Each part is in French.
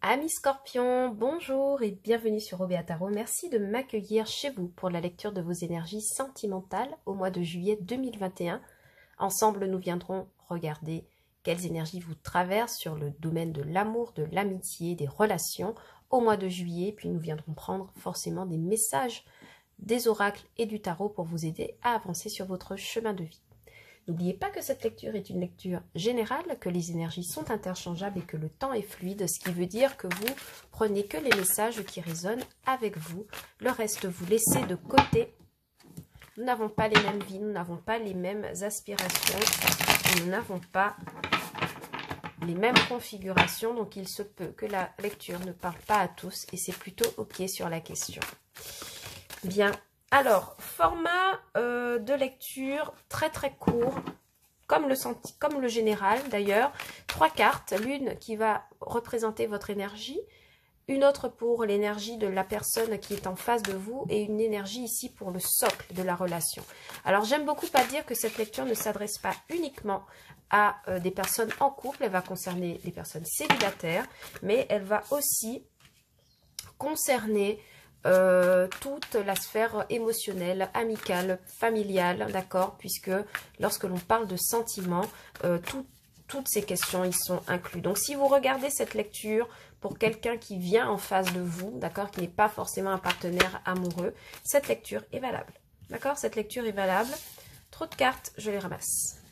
Amis Scorpions, bonjour et bienvenue sur Obéa Tarot. Merci de m'accueillir chez vous pour la lecture de vos énergies sentimentales au mois de juillet 2021. Ensemble, nous viendrons regarder quelles énergies vous traversent sur le domaine de l'amour, de l'amitié, des relations au mois de juillet. Puis nous viendrons prendre forcément des messages des oracles et du tarot pour vous aider à avancer sur votre chemin de vie. N'oubliez pas que cette lecture est une lecture générale, que les énergies sont interchangeables et que le temps est fluide, ce qui veut dire que vous prenez que les messages qui résonnent avec vous. Le reste, vous laissez de côté. Nous n'avons pas les mêmes vies, nous n'avons pas les mêmes aspirations, nous n'avons pas les mêmes configurations, donc il se peut que la lecture ne parle pas à tous et c'est plutôt OK sur la question. Bien. Alors, format de lecture très court, comme le général d'ailleurs. 3 cartes, l'une qui va représenter votre énergie, une autre pour l'énergie de la personne qui est en face de vous et une énergie ici pour le socle de la relation. Alors, j'aime beaucoup pas dire que cette lecture ne s'adresse pas uniquement à des personnes en couple, elle va concerner les personnes célibataires, mais elle va aussi concerner toute la sphère émotionnelle, amicale, familiale, d'accord, puisque lorsque l'on parle de sentiments, toutes ces questions y sont incluses. Donc si vous regardez cette lecture pour quelqu'un qui vient en face de vous, d'accord, qui n'est pas forcément un partenaire amoureux, cette lecture est valable, d'accord, cette lecture est valable. Trop de cartes, je les ramasse.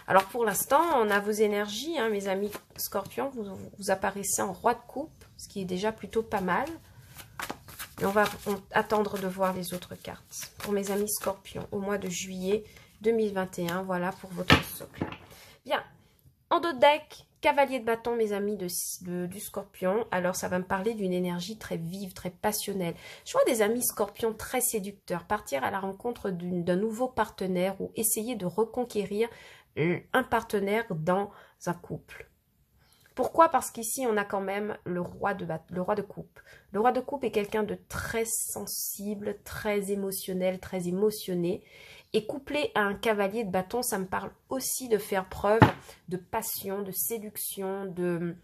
Alors pour l'instant, on a vos énergies, hein, mes amis Scorpions, vous apparaissez en roi de coupe, ce qui est déjà plutôt pas mal. Et on va attendre de voir les autres cartes. Pour mes amis Scorpions, au mois de juillet 2021, voilà pour votre socle. Bien, en dos de deck, cavalier de bâton, mes amis du Scorpion. Alors, ça va me parler d'une énergie très vive, très passionnelle. Je vois des amis Scorpions très séducteurs, partir à la rencontre d'un nouveau partenaire ou essayer de reconquérir un partenaire dans un couple. Pourquoi? Parce qu'ici, on a quand même le roi de coupe. Le roi de coupe est quelqu'un de très sensible, très émotionnel, très émotionné. Et couplé à un cavalier de bâton, ça me parle aussi de faire preuve de passion, de séduction, de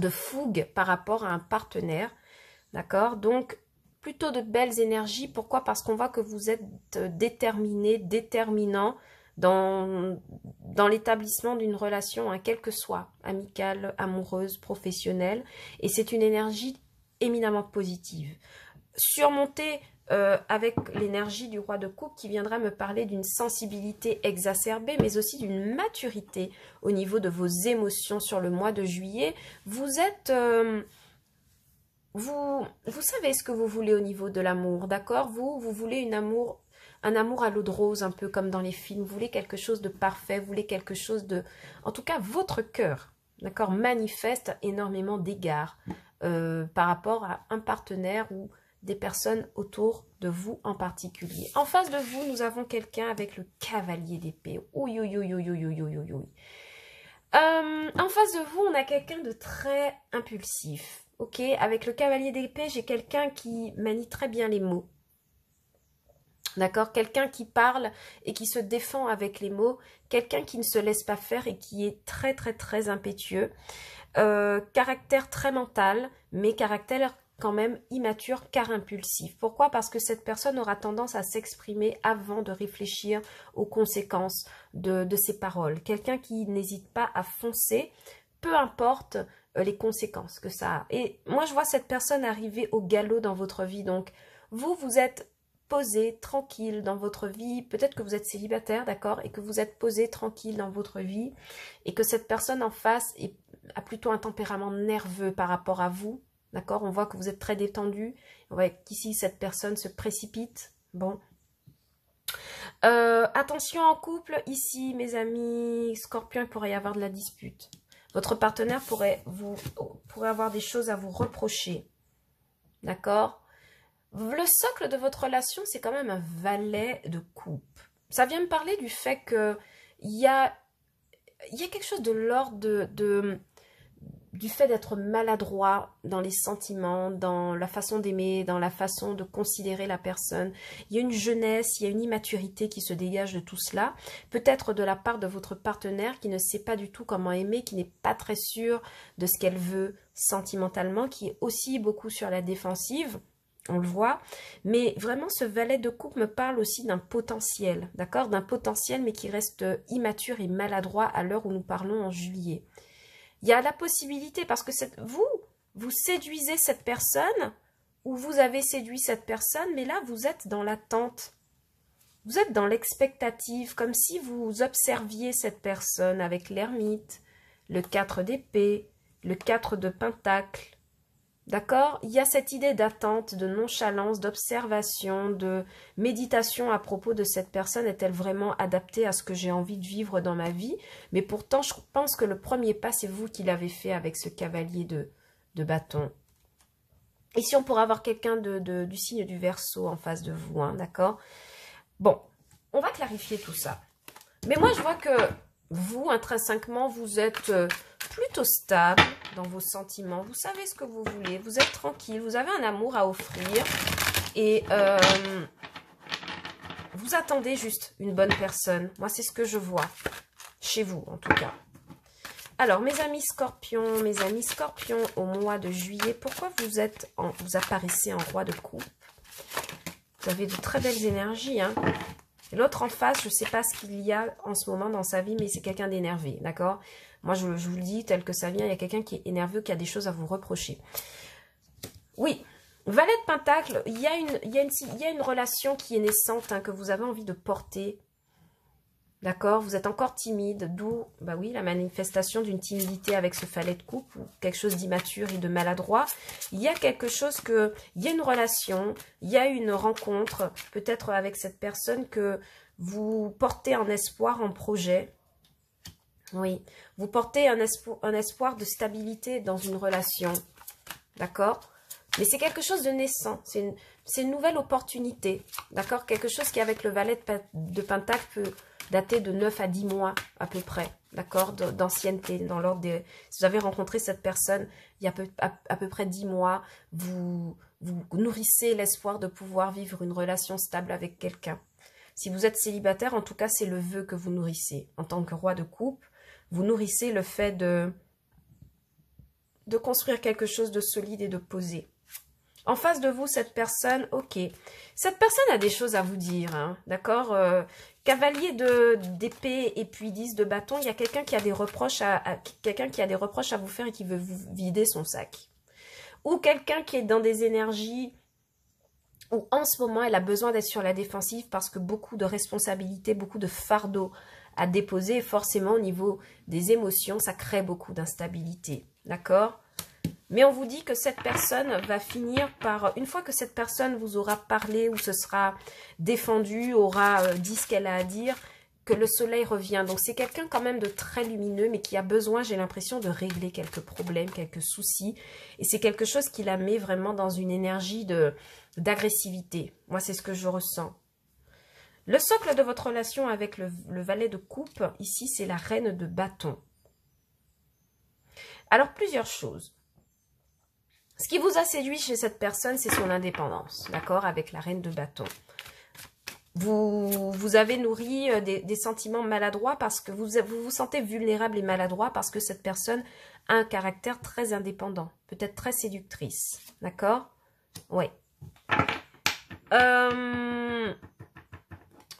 fougue par rapport à un partenaire. D'accord? Donc, plutôt de belles énergies. Pourquoi? Parce qu'on voit que vous êtes déterminé, déterminant, dans l'établissement d'une relation, hein, quelle que soit, amicale, amoureuse, professionnelle. Et c'est une énergie éminemment positive. Surmontée avec l'énergie du roi de coupe qui viendra me parler d'une sensibilité exacerbée, mais aussi d'une maturité au niveau de vos émotions sur le mois de juillet. Vous êtes... vous savez ce que vous voulez au niveau de l'amour, d'accord? Vous voulez un amour à l'eau de rose, un peu comme dans les films. Vous voulez quelque chose de parfait, vous voulez quelque chose de... En tout cas, votre cœur, d'accord, manifeste énormément d'égards par rapport à un partenaire ou des personnes autour de vous en particulier. En face de vous, nous avons quelqu'un avec le cavalier d'épée. Oui, oui, oui, oui, oui, oui, oui, oui, oui. En face de vous, on a quelqu'un de très impulsif. Ok, avec le cavalier d'épée, j'ai quelqu'un qui manie très bien les mots. D'accord, quelqu'un qui parle et qui se défend avec les mots, quelqu'un qui ne se laisse pas faire et qui est très impétueux. Caractère très mental, mais caractère quand même immature car impulsif. Pourquoi? Parce que cette personne aura tendance à s'exprimer avant de réfléchir aux conséquences de ses paroles. Quelqu'un qui n'hésite pas à foncer, peu importe les conséquences que ça a. Et moi, je vois cette personne arriver au galop dans votre vie. Donc, vous êtes posé, tranquille dans votre vie. Peut-être que vous êtes célibataire, d'accord, et que vous êtes posé, tranquille dans votre vie, et que cette personne en face a plutôt un tempérament nerveux par rapport à vous, d'accord. On voit que vous êtes très détendu. On voit qu'ici, cette personne se précipite. Bon. Attention en couple, ici, mes amis Scorpions, il pourrait y avoir de la dispute. Votre partenaire pourrait avoir des choses à vous reprocher. D'accord? Le socle de votre relation, c'est quand même un valet de coupe. Ça vient me parler du fait que il y a quelque chose de l'ordre du fait d'être maladroit dans les sentiments, dans la façon d'aimer, dans la façon de considérer la personne. Il y a une jeunesse, il y a une immaturité qui se dégage de tout cela. Peut-être de la part de votre partenaire qui ne sait pas du tout comment aimer, qui n'est pas très sûr de ce qu'elle veut sentimentalement, qui est aussi beaucoup sur la défensive. On le voit, mais vraiment ce valet de coupe me parle aussi d'un potentiel, d'accord? D'un potentiel mais qui reste immature et maladroit à l'heure où nous parlons en juillet. Il y a la possibilité, parce que vous séduisez cette personne, ou vous avez séduit cette personne, mais là vous êtes dans l'attente. Vous êtes dans l'expectative, comme si vous observiez cette personne avec l'ermite, le 4 d'épée, le 4 de pentacle. D'accord? Il y a cette idée d'attente, de nonchalance, d'observation, de méditation à propos de cette personne. Est-elle vraiment adaptée à ce que j'ai envie de vivre dans ma vie? Mais pourtant, je pense que le premier pas, c'est vous qui l'avez fait avec ce cavalier de bâton. Ici, on pourra avoir quelqu'un du signe du Verseau en face de vous, hein, d'accord? Bon, on va clarifier tout ça. Mais moi, je vois que vous, intrinsèquement, vous êtes plutôt stable dans vos sentiments. Vous savez ce que vous voulez. Vous êtes tranquille. Vous avez un amour à offrir. Et vous attendez juste une bonne personne. Moi, c'est ce que je vois. Chez vous, en tout cas. Alors, mes amis scorpions, au mois de juillet, pourquoi vous apparaissez en roi de coupe? Vous avez de très belles énergies, hein. L'autre en face, je ne sais pas ce qu'il y a en ce moment dans sa vie, mais c'est quelqu'un d'énervé, d'accord? Moi, je vous le dis tel que ça vient, il y a quelqu'un qui est énerveux, qui a des choses à vous reprocher. Oui, valet de pentacle, il y a une relation qui est naissante, hein, que vous avez envie de porter, d'accord? Vous êtes encore timide, d'où, bah oui, la manifestation d'une timidité avec ce valet de coupe, ou quelque chose d'immature et de maladroit. Il y a quelque chose il y a une relation, il y a une rencontre, peut-être avec cette personne que vous portez en espoir, en projet. Oui, vous portez un espoir de stabilité dans une relation, d'accord? Mais c'est quelque chose de naissant, c'est une nouvelle opportunité, d'accord? Quelque chose qui, avec le valet de pentacle, peut dater de 9 à 10 mois à peu près, d'accord? D'ancienneté, dans l'ordre des... Si vous avez rencontré cette personne il y a à peu près 10 mois, vous nourrissez l'espoir de pouvoir vivre une relation stable avec quelqu'un. Si vous êtes célibataire, en tout cas, c'est le vœu que vous nourrissez. En tant que roi de coupe, vous nourrissez le fait de construire quelque chose de solide et de posé. En face de vous, cette personne, ok. Cette personne a des choses à vous dire, hein, d'accord? Cavalier d'épée et puis 10 de bâton, il y a quelqu'un qui a des reproches à vous faire et qui veut vous vider son sac. Ou quelqu'un qui est dans des énergies où en ce moment, elle a besoin d'être sur la défensive parce que beaucoup de responsabilités, beaucoup de fardeaux à déposer, et forcément au niveau des émotions, ça crée beaucoup d'instabilité, d'accord? Mais on vous dit que cette personne va finir par, une fois que cette personne vous aura parlé ou se sera défendue, aura dit ce qu'elle a à dire, que le soleil revient. Donc c'est quelqu'un quand même de très lumineux, mais qui a besoin, j'ai l'impression, de régler quelques problèmes, quelques soucis. Et c'est quelque chose qui la met vraiment dans une énergie d'agressivité. Moi, c'est ce que je ressens. Le socle de votre relation avec le valet de coupe, ici, c'est la reine de bâton. Alors, plusieurs choses. Ce qui vous a séduit chez cette personne, c'est son indépendance, d'accord, avec la reine de bâton. Vous avez nourri des sentiments maladroits parce que vous vous sentez vulnérable et maladroit parce que cette personne a un caractère très indépendant, peut-être très séductrice, d'accord? Oui.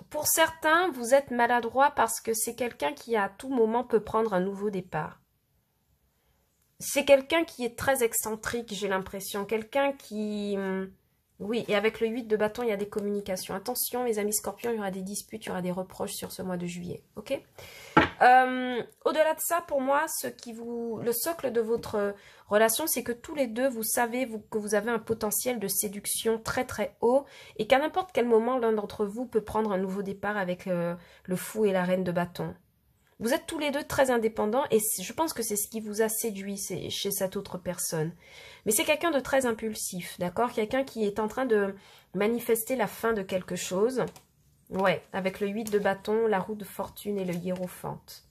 Pour certains, vous êtes maladroit parce que c'est quelqu'un qui à tout moment peut prendre un nouveau départ. C'est quelqu'un qui est très excentrique, j'ai l'impression. Quelqu'un qui... Oui, et avec le 8 de bâton, il y a des communications. Attention, mes amis scorpions, il y aura des disputes, il y aura des reproches sur ce mois de juillet. Ok? Au-delà de ça, pour moi, le socle de votre relation, c'est que tous les deux, vous savez que vous avez un potentiel de séduction très très haut et qu'à n'importe quel moment, l'un d'entre vous peut prendre un nouveau départ avec le fou et la reine de bâton. Vous êtes tous les deux très indépendants et je pense que c'est ce qui vous a séduit chez cette autre personne. Mais c'est quelqu'un de très impulsif, d'accord? Quelqu'un qui est en train de manifester la fin de quelque chose. Ouais, avec le 8 de bâton, la roue de fortune et le hiérophante.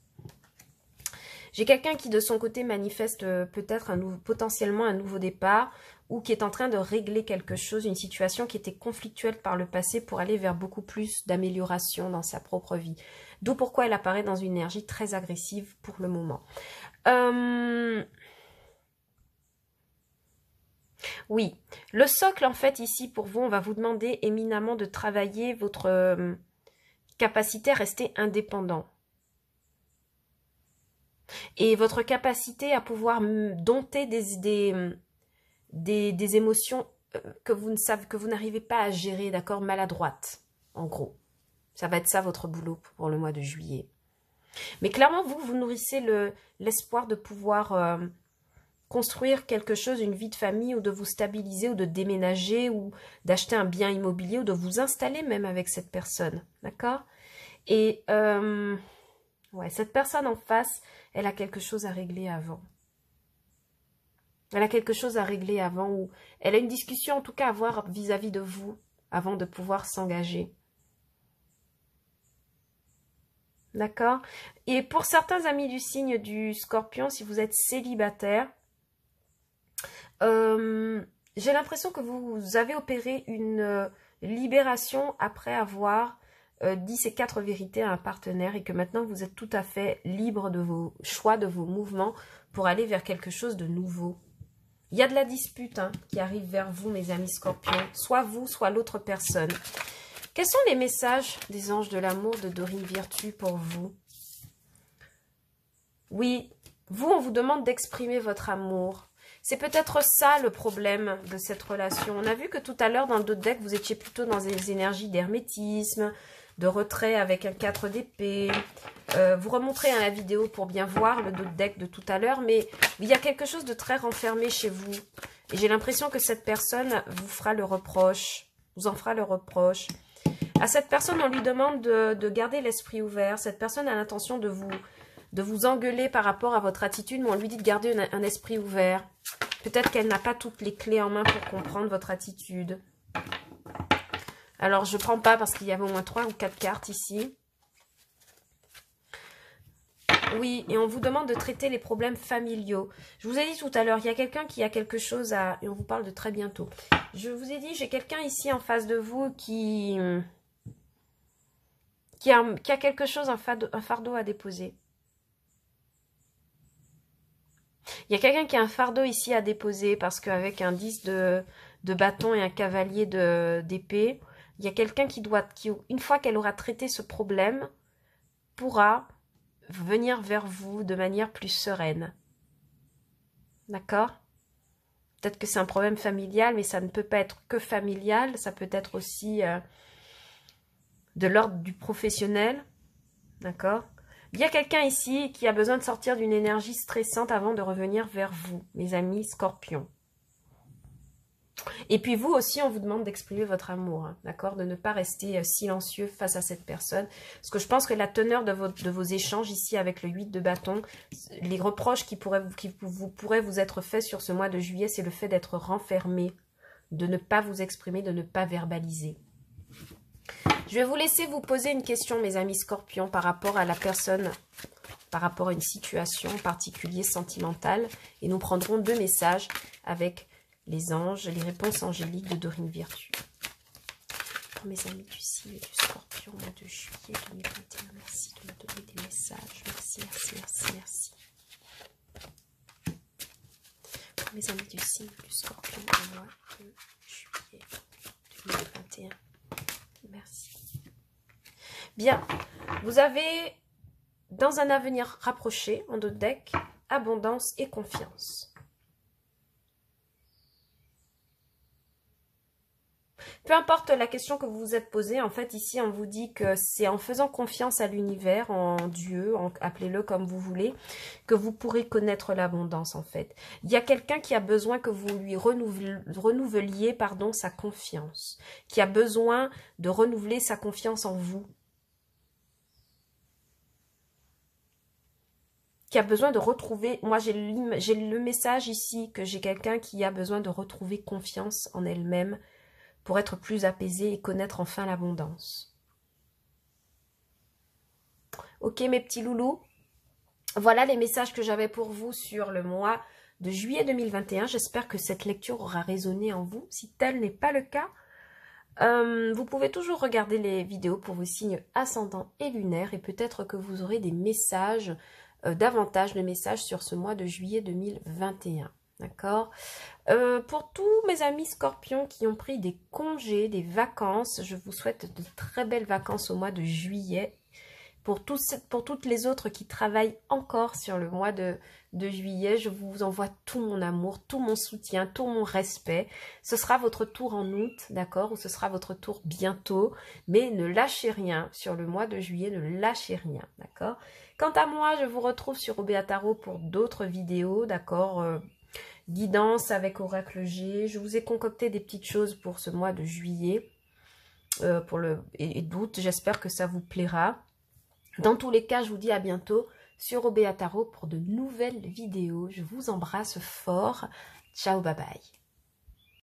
J'ai quelqu'un qui de son côté manifeste peut-être potentiellement un nouveau départ ou qui est en train de régler quelque chose, une situation qui était conflictuelle par le passé pour aller vers beaucoup plus d'amélioration dans sa propre vie. D'où pourquoi elle apparaît dans une énergie très agressive pour le moment. Oui, le socle en fait ici pour vous, on va vous demander éminemment de travailler votre capacité à rester indépendant. Et votre capacité à pouvoir dompter des émotions que vous n'arrivez pas à gérer, d'accord, maladroites, en gros. Ça va être ça votre boulot pour le mois de juillet. Mais clairement, vous nourrissez l'espoir de pouvoir construire quelque chose, une vie de famille, ou de vous stabiliser, ou de déménager, ou d'acheter un bien immobilier, ou de vous installer même avec cette personne, d'accord? Et ouais, cette personne en face, elle a quelque chose à régler avant. Elle a quelque chose à régler avant, ou elle a une discussion en tout cas à avoir vis-à-vis de vous, avant de pouvoir s'engager. D'accord? Et pour certains amis du signe du Scorpion, si vous êtes célibataire, j'ai l'impression que vous avez opéré une libération après avoir dit ces 4 vérités à un partenaire et que maintenant vous êtes tout à fait libre de vos choix, de vos mouvements pour aller vers quelque chose de nouveau. Il y a de la dispute qui arrive vers vous, mes amis Scorpions, soit vous, soit l'autre personne. Quels sont les messages des anges de l'amour de Dorine Virtue pour vous? Oui, vous, on vous demande d'exprimer votre amour. C'est peut-être ça le problème de cette relation. On a vu que tout à l'heure, dans d'autres decks, vous étiez plutôt dans des énergies d'hermétisme, de retrait avec un 4 d'épée. Vous remonterez à la vidéo pour bien voir le d'autres deck de tout à l'heure, mais il y a quelque chose de très renfermé chez vous. Et j'ai l'impression que cette personne vous fera le reproche, vous en fera le reproche. À cette personne, on lui demande de garder l'esprit ouvert. Cette personne a l'intention de vous engueuler par rapport à votre attitude, mais on lui dit de garder un esprit ouvert. Peut-être qu'elle n'a pas toutes les clés en main pour comprendre votre attitude. Alors, je ne prends pas parce qu'il y avait au moins 3 ou 4 cartes ici. Oui, et on vous demande de traiter les problèmes familiaux. Je vous ai dit tout à l'heure, il y a quelqu'un qui a quelque chose à... Et on vous parle de très bientôt. Je vous ai dit, j'ai quelqu'un ici en face de vous qui a quelque chose, un fardeau à déposer. Il y a quelqu'un qui a un fardeau ici à déposer parce qu'avec un 10 de bâton et un cavalier d'épée, il y a quelqu'un qui, une fois qu'elle aura traité ce problème, pourra venir vers vous de manière plus sereine. D'accord? Peut-être que c'est un problème familial, mais ça ne peut pas être que familial, ça peut être aussi de l'ordre du professionnel. D'accord? Il y a quelqu'un ici qui a besoin de sortir d'une énergie stressante avant de revenir vers vous, mes amis Scorpions. Et puis vous aussi, on vous demande d'exprimer votre amour, d'accord? De ne pas rester silencieux face à cette personne. Parce que je pense que la teneur de vos échanges ici avec le 8 de bâton, les reproches qui pourraient vous être faits sur ce mois de juillet, c'est le fait d'être renfermé, de ne pas vous exprimer, de ne pas verbaliser. Je vais vous laisser vous poser une question, mes amis Scorpions, par rapport à la personne, par rapport à une situation en particulier sentimentale. Et nous prendrons 2 messages avec les anges, les réponses angéliques de Dorine Virtue. Pour mes amis du signe du Scorpion, mois de juillet 2021, merci de me donner des messages. Merci, merci, merci, merci. Pour mes amis du signe du Scorpion, mois de juillet 2021, merci. Bien, vous avez, dans un avenir rapproché, en d'autres decks, abondance et confiance. Peu importe la question que vous vous êtes posée, en fait, ici, on vous dit que c'est en faisant confiance à l'univers, en Dieu, appelez-le comme vous voulez, que vous pourrez connaître l'abondance, en fait. Il y a quelqu'un qui a besoin que vous lui renouveliez, sa confiance, qui a besoin de renouveler sa confiance en vous, qui a besoin de retrouver, moi j'ai le message ici que j'ai quelqu'un qui a besoin de retrouver confiance en elle-même pour être plus apaisée et connaître enfin l'abondance. Ok mes petits loulous, Voilà les messages que j'avais pour vous sur le mois de juillet 2021. J'espère que cette lecture aura résonné en vous. Si tel n'est pas le cas, vous pouvez toujours regarder les vidéos pour vos signes ascendants et lunaires et peut-être que vous aurez des messages, davantage de messages sur ce mois de juillet 2021. D'accord. Pour tous mes amis scorpions qui ont pris des congés, des vacances, je vous souhaite de très belles vacances au mois de juillet. Pour toutes les autres qui travaillent encore sur le mois de juillet, je vous envoie tout mon amour, tout mon soutien, tout mon respect. Ce sera votre tour en août, d'accord, ou ce sera votre tour bientôt, mais ne lâchez rien sur le mois de juillet, ne lâchez rien, d'accord. Quant à moi, je vous retrouve sur Obéa Tarot pour d'autres vidéos, d'accord, guidance avec Oracle G. Je vous ai concocté des petites choses pour ce mois de juillet et d'août. J'espère que ça vous plaira. Dans tous les cas, je vous dis à bientôt sur Obéa Tarot pour de nouvelles vidéos. Je vous embrasse fort. Ciao, bye bye.